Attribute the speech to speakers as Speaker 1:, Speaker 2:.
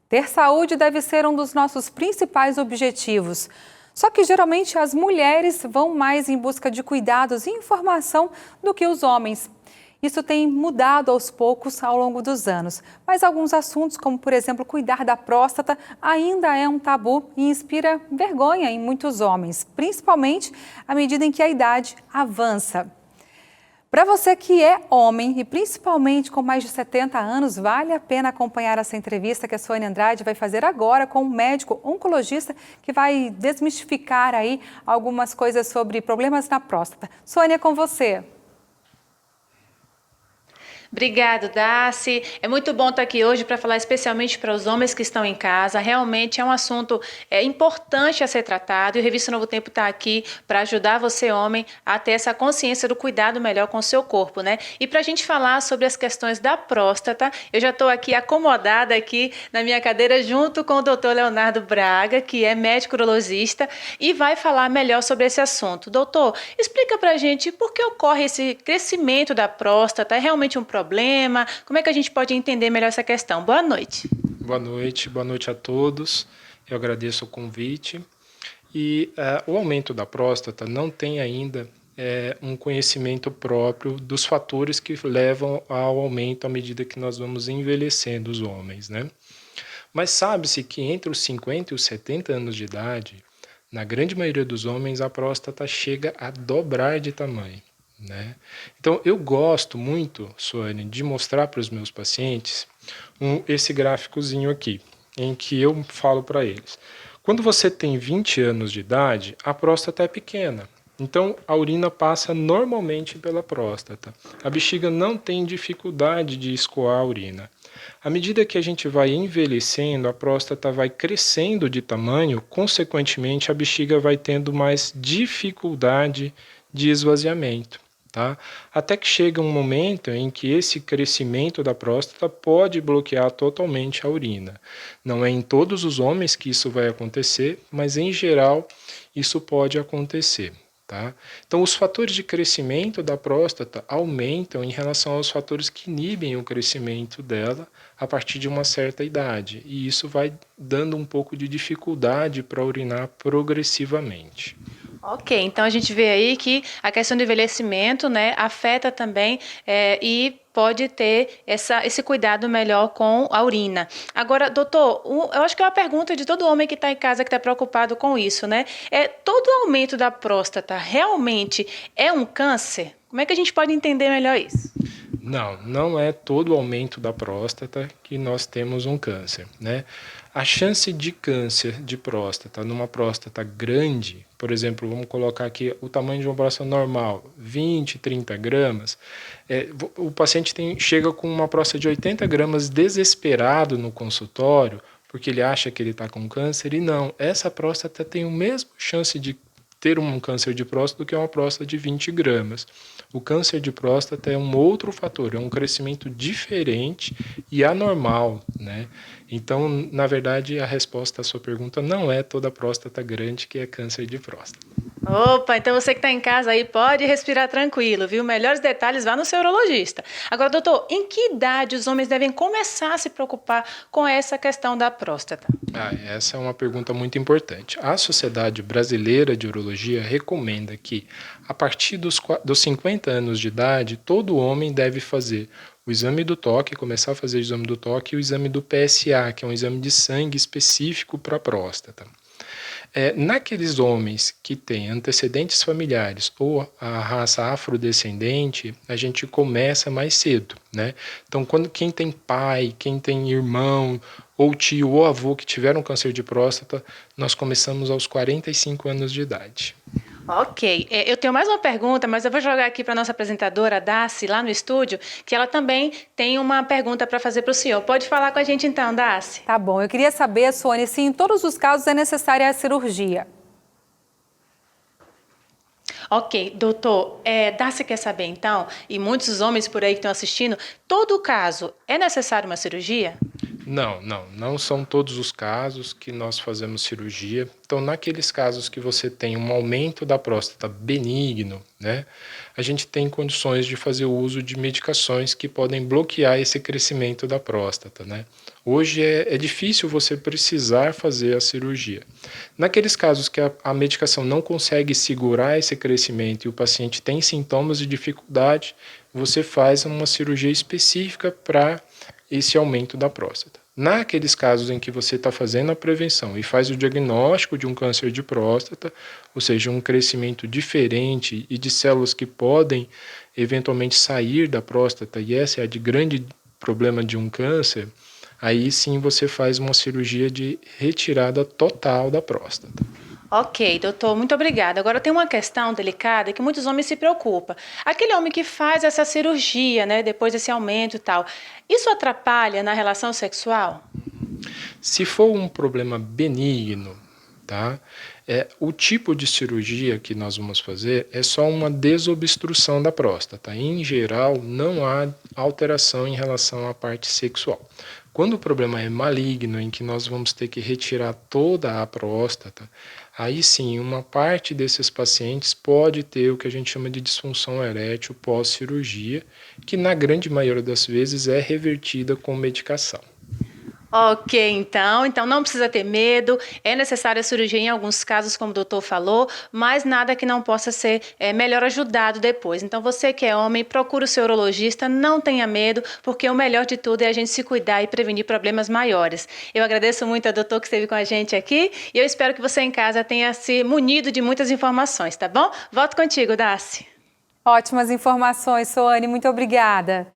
Speaker 1: Ter saúde deve ser um dos nossos principais objetivos. Só que geralmente as mulheres vão mais em busca de cuidados e informação do que os homens. Isso tem mudado aos poucos ao longo dos anos, mas alguns assuntos, como por exemplo cuidar da próstata, ainda é um tabu e inspira vergonha em muitos homens, principalmente à medida em que a idade avança. Para você que é homem e principalmente com mais de 70 anos, vale a pena acompanhar essa entrevista que a Sônia Andrade vai fazer agora com um médico oncologista que vai desmistificar aí algumas coisas sobre problemas na próstata. Sônia, com você.
Speaker 2: Obrigado, Darcy. É muito bom estar aqui hoje para falar especialmente para os homens que estão em casa. Realmente é um assunto importante a ser tratado e o Revista Novo Tempo está aqui para ajudar você, homem, a ter essa consciência do cuidado melhor com o seu corpo, né? E para a gente falar sobre as questões da próstata, eu já estou aqui acomodada aqui na minha cadeira junto com o Dr. Leonardo Braga, que é médico urologista e vai falar melhor sobre esse assunto. Doutor, explica para a gente por que ocorre esse crescimento da próstata. É realmente um problema? Como é que a gente pode entender melhor essa questão? Boa noite.
Speaker 3: Boa noite a todos. Eu agradeço o convite. E o aumento da próstata não tem ainda um conhecimento próprio dos fatores que levam ao aumento à medida que nós vamos envelhecendo os homens, né? Mas sabe-se que entre os 50 e os 70 anos de idade, na grande maioria dos homens, a próstata chega a dobrar de tamanho, né? Então eu gosto muito, Sônia, de mostrar para os meus pacientes esse gráficozinho aqui, em que eu falo para eles. Quando você tem 20 anos de idade, a próstata é pequena. Então a urina passa normalmente pela próstata. A bexiga não tem dificuldade de escoar a urina. À medida que a gente vai envelhecendo, a próstata vai crescendo de tamanho, consequentemente a bexiga vai tendo mais dificuldade de esvaziamento. Tá? Até que chega um momento em que esse crescimento da próstata pode bloquear totalmente a urina. Não é em todos os homens que isso vai acontecer, mas em geral isso pode acontecer. Tá? Então os fatores de crescimento da próstata aumentam em relação aos fatores que inibem o crescimento dela a partir de uma certa idade. E isso vai dando um pouco de dificuldade para urinar progressivamente.
Speaker 2: Ok, então a gente vê aí que a questão do envelhecimento, né, afeta também e pode ter esse cuidado melhor com a urina. Agora, doutor, eu acho que é uma pergunta de todo homem que está em casa, que está preocupado com isso, né? Todo aumento da próstata realmente é um câncer? Como é que a gente pode entender melhor isso?
Speaker 3: Não é todo aumento da próstata que nós temos um câncer, né? A chance de câncer de próstata numa próstata grande, por exemplo, vamos colocar aqui o tamanho de uma próstata normal, 20, 30 gramas, o paciente chega com uma próstata de 80 gramas desesperado no consultório, porque ele acha que ele está com câncer, e não, essa próstata tem a mesma chance de ter um câncer de próstata do que uma próstata de 20 gramas. O câncer de próstata é um outro fator, é um crescimento diferente e anormal, né? Então, na verdade, a resposta à sua pergunta não é toda próstata grande que é câncer de próstata.
Speaker 2: Opa, então você que está em casa aí pode respirar tranquilo, viu? Melhores detalhes, vá no seu urologista. Agora, doutor, em que idade os homens devem começar a se preocupar com essa questão da próstata?
Speaker 3: Essa é uma pergunta muito importante. A Sociedade Brasileira de Urologia recomenda que, a partir dos 50 anos de idade, todo homem deve fazer o exame do toque, começar a fazer o exame do toque e o exame do PSA, que é um exame de sangue específico para a próstata. Naqueles homens que têm antecedentes familiares ou a raça afrodescendente, a gente começa mais cedo, né? Então, quem tem pai, quem tem irmão, ou tio ou avô que tiveram câncer de próstata, nós começamos aos 45 anos de idade.
Speaker 2: Ok, eu tenho mais uma pergunta, mas eu vou jogar aqui para a nossa apresentadora, Darcy, lá no estúdio, que ela também tem uma pergunta para fazer para o senhor. Pode falar com a gente então, Darcy.
Speaker 1: Tá bom, eu queria saber, Sônia, se em todos os casos é necessária a cirurgia.
Speaker 2: Ok, doutor, Darcy quer saber então, e muitos homens por aí que estão assistindo, todo caso é necessário uma cirurgia?
Speaker 3: Não são todos os casos que nós fazemos cirurgia. Então, naqueles casos que você tem um aumento da próstata benigno, né, a gente tem condições de fazer o uso de medicações que podem bloquear esse crescimento da próstata, né. Hoje é difícil você precisar fazer a cirurgia. Naqueles casos que a medicação não consegue segurar esse crescimento e o paciente tem sintomas de dificuldade, você faz uma cirurgia específica para esse aumento da próstata. Naqueles casos em que você está fazendo a prevenção e faz o diagnóstico de um câncer de próstata, ou seja, um crescimento diferente e de células que podem eventualmente sair da próstata, e essa é a de grande problema de um câncer, aí sim você faz uma cirurgia de retirada total da próstata.
Speaker 2: Ok, doutor, muito obrigada. Agora tem uma questão delicada que muitos homens se preocupam. Aquele homem que faz essa cirurgia, né, depois desse aumento e tal, isso atrapalha na relação sexual?
Speaker 3: Se for um problema benigno, tá? O tipo de cirurgia que nós vamos fazer é só uma desobstrução da próstata. Em geral, não há alteração em relação à parte sexual. Quando o problema é maligno, em que nós vamos ter que retirar toda a próstata, aí sim, uma parte desses pacientes pode ter o que a gente chama de disfunção erétil pós-cirurgia, que na grande maioria das vezes é revertida com medicação.
Speaker 2: Ok, então não precisa ter medo, é necessária a cirurgia em alguns casos, como o doutor falou, mas nada que não possa ser melhor ajudado depois. Então você que é homem, procura o seu urologista, não tenha medo, porque o melhor de tudo é a gente se cuidar e prevenir problemas maiores. Eu agradeço muito ao doutor que esteve com a gente aqui e eu espero que você em casa tenha se munido de muitas informações, tá bom? Volto contigo, Darcy.
Speaker 1: Ótimas informações, Soane, muito obrigada.